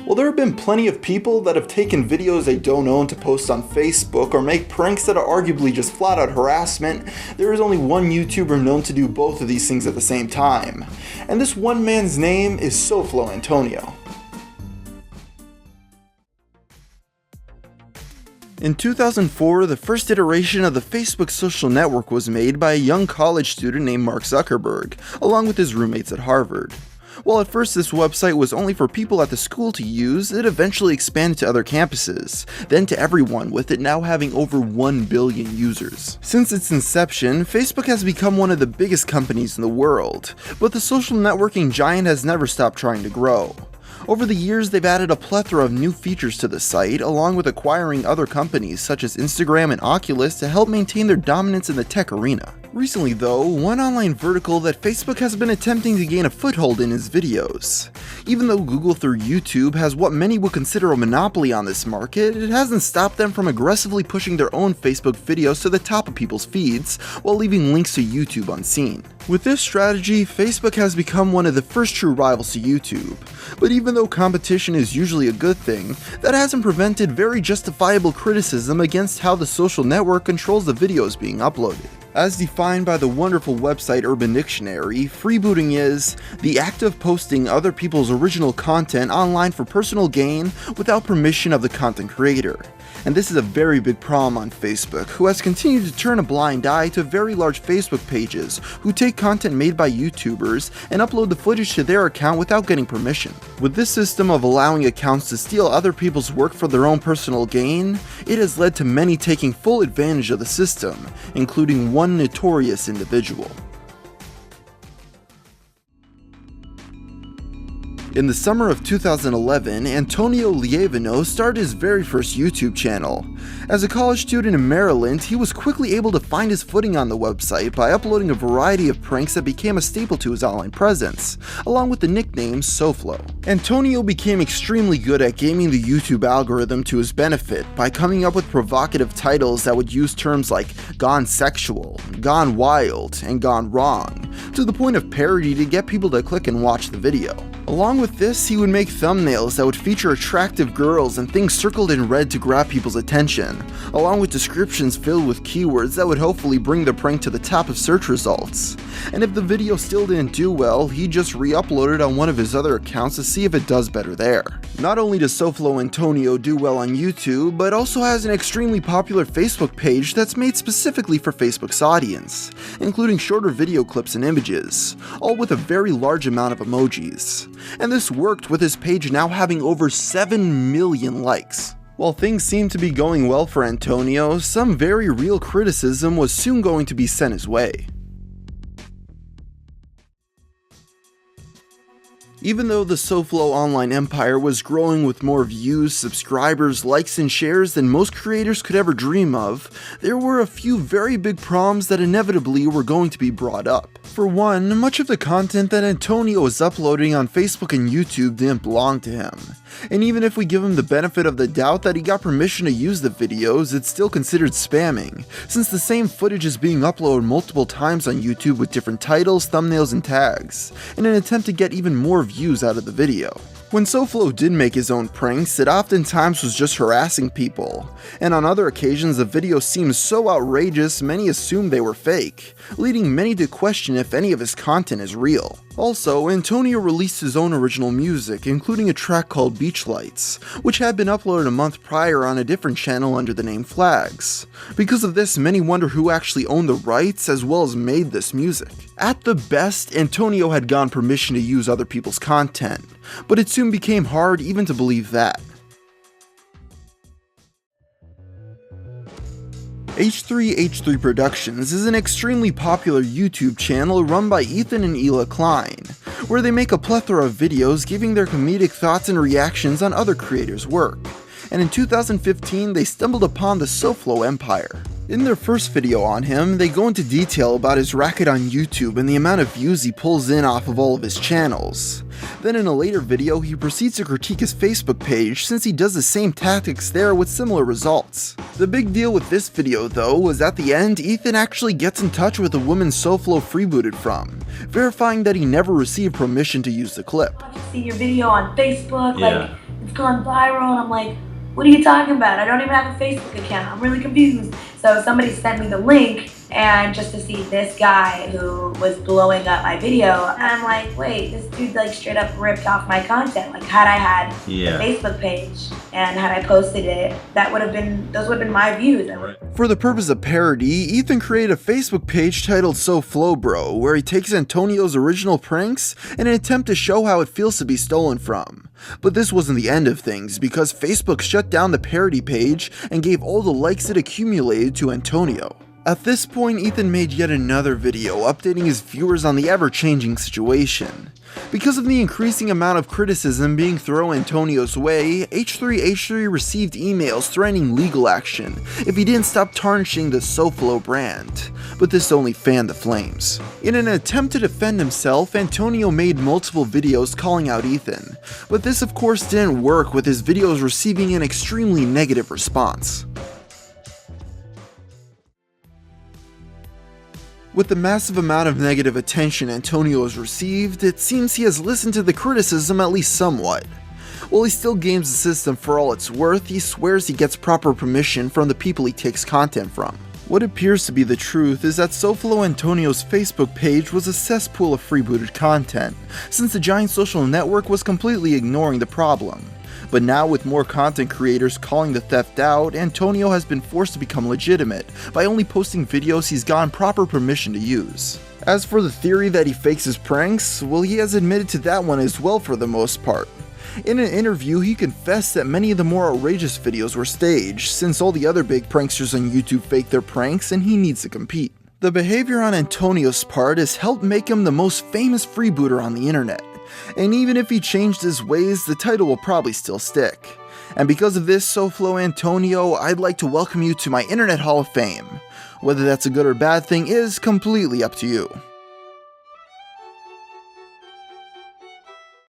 Well, there have been plenty of people that have taken videos they don't own to post on Facebook or make pranks that are arguably just flat out harassment. There is only one YouTuber known to do both of these things at the same time. And this one man's name is SoFloAntonio. In 2004, the first iteration of the Facebook social network was made by a young college student named Mark Zuckerberg, along with his roommates at Harvard. While at first this website was only for people at the school to use, it eventually expanded to other campuses, then to everyone, with it now having over 1 billion users. Since its inception, Facebook has become one of the biggest companies in the world, but the social networking giant has never stopped trying to grow. Over the years, they've added a plethora of new features to the site, along with acquiring other companies such as Instagram and Oculus to help maintain their dominance in the tech arena. Recently though, one online vertical that Facebook has been attempting to gain a foothold in is videos. Even though Google through YouTube has what many would consider a monopoly on this market, it hasn't stopped them from aggressively pushing their own Facebook videos to the top of people's feeds, while leaving links to YouTube unseen. With this strategy, Facebook has become one of the first true rivals to YouTube. But even though competition is usually a good thing, that hasn't prevented very justifiable criticism against how the social network controls the videos being uploaded. As defined by the wonderful website Urban Dictionary, freebooting is the act of posting other people's original content online for personal gain without permission of the content creator. And this is a very big problem on Facebook, who has continued to turn a blind eye to very large Facebook pages who take content made by YouTubers and upload the footage to their account without getting permission. With this system of allowing accounts to steal other people's work for their own personal gain, it has led to many taking full advantage of the system, including one notorious individual. In the summer of 2011, Antonio Lievino started his very first YouTube channel. As a college student in Maryland, he was quickly able to find his footing on the website by uploading a variety of pranks that became a staple to his online presence, along with the nickname SoFlo. Antonio became extremely good at gaming the YouTube algorithm to his benefit by coming up with provocative titles that would use terms like gone sexual, gone wild, and gone wrong, to the point of parody to get people to click and watch the video. Along with this, he would make thumbnails that would feature attractive girls and things circled in red to grab people's attention, along with descriptions filled with keywords that would hopefully bring the prank to the top of search results. And if the video still didn't do well, he'd just re-upload it on one of his other accounts to see if it does better there. Not only does SoFloAntonio do well on YouTube, but also has an extremely popular Facebook page that's made specifically for Facebook's audience, including shorter video clips and images, all with a very large amount of emojis. And this worked, with his page now having over 7 million likes. While things seemed to be going well for Antonio, some very real criticism was soon going to be sent his way. Even though the SoFlo online empire was growing with more views, subscribers, likes, and shares than most creators could ever dream of, there were a few very big problems that inevitably were going to be brought up. For one, much of the content that Antonio was uploading on Facebook and YouTube didn't belong to him. And even if we give him the benefit of the doubt that he got permission to use the videos, it's still considered spamming, since the same footage is being uploaded multiple times on YouTube with different titles, thumbnails, and tags, in an attempt to get even more views out of the video. When SoFlo did make his own pranks, it oftentimes was just harassing people, and on other occasions the videos seemed so outrageous many assumed they were fake, leading many to question if any of his content is real. Also, Antonio released his own original music, including a track called Beach Lights, which had been uploaded a month prior on a different channel under the name Flags. Because of this, many wonder who actually owned the rights as well as made this music. At the best, Antonio had gotten permission to use other people's content, but it soon became hard even to believe that. H3H3 Productions is an extremely popular YouTube channel run by Ethan and Ela Klein, where they make a plethora of videos giving their comedic thoughts and reactions on other creators' work. And in 2015, they stumbled upon the SoFlo empire. In their first video on him, they go into detail about his racket on YouTube and the amount of views he pulls in off of all of his channels. Then in a later video, he proceeds to critique his Facebook page since he does the same tactics there with similar results. The big deal with this video though was at the end, Ethan actually gets in touch with the woman SoFlo freebooted from, verifying that he never received permission to use the clip. I've seen your video on Facebook, like it's gone viral, and I'm like, what are you talking about? I don't even have a Facebook account. I'm really confused. So somebody sent me the link, and just to see this guy who was blowing up my video, and I'm like, wait, this dude like straight up ripped off my content. Like had I had a Facebook page and had I posted it, those would have been my views. For the purpose of parody, Ethan created a Facebook page titled SoFloBro, where he takes Antonio's original pranks in an attempt to show how it feels to be stolen from. But this wasn't the end of things, because Facebook shut down the parody page and gave all the likes it accumulated to Antonio. At this point, Ethan made yet another video updating his viewers on the ever-changing situation. Because of the increasing amount of criticism being thrown Antonio's way, H3H3 received emails threatening legal action if he didn't stop tarnishing the SoFlo brand, but this only fanned the flames. In an attempt to defend himself, Antonio made multiple videos calling out Ethan, but this of course didn't work, with his videos receiving an extremely negative response. With the massive amount of negative attention Antonio has received, it seems he has listened to the criticism at least somewhat. While he still games the system for all it's worth, he swears he gets proper permission from the people he takes content from. What appears to be the truth is that SoFloAntonio's Facebook page was a cesspool of freebooted content, since the giant social network was completely ignoring the problem. But now, with more content creators calling the theft out, Antonio has been forced to become legitimate by only posting videos he's gotten proper permission to use. As for the theory that he fakes his pranks, well, he has admitted to that one as well for the most part. In an interview, he confessed that many of the more outrageous videos were staged, since all the other big pranksters on YouTube fake their pranks and he needs to compete. The behavior on Antonio's part has helped make him the most famous freebooter on the internet. And even if he changed his ways, the title will probably still stick. And because of this, SoFloAntonio, I'd like to welcome you to my Internet Hall of Fame. Whether that's a good or bad thing is completely up to you.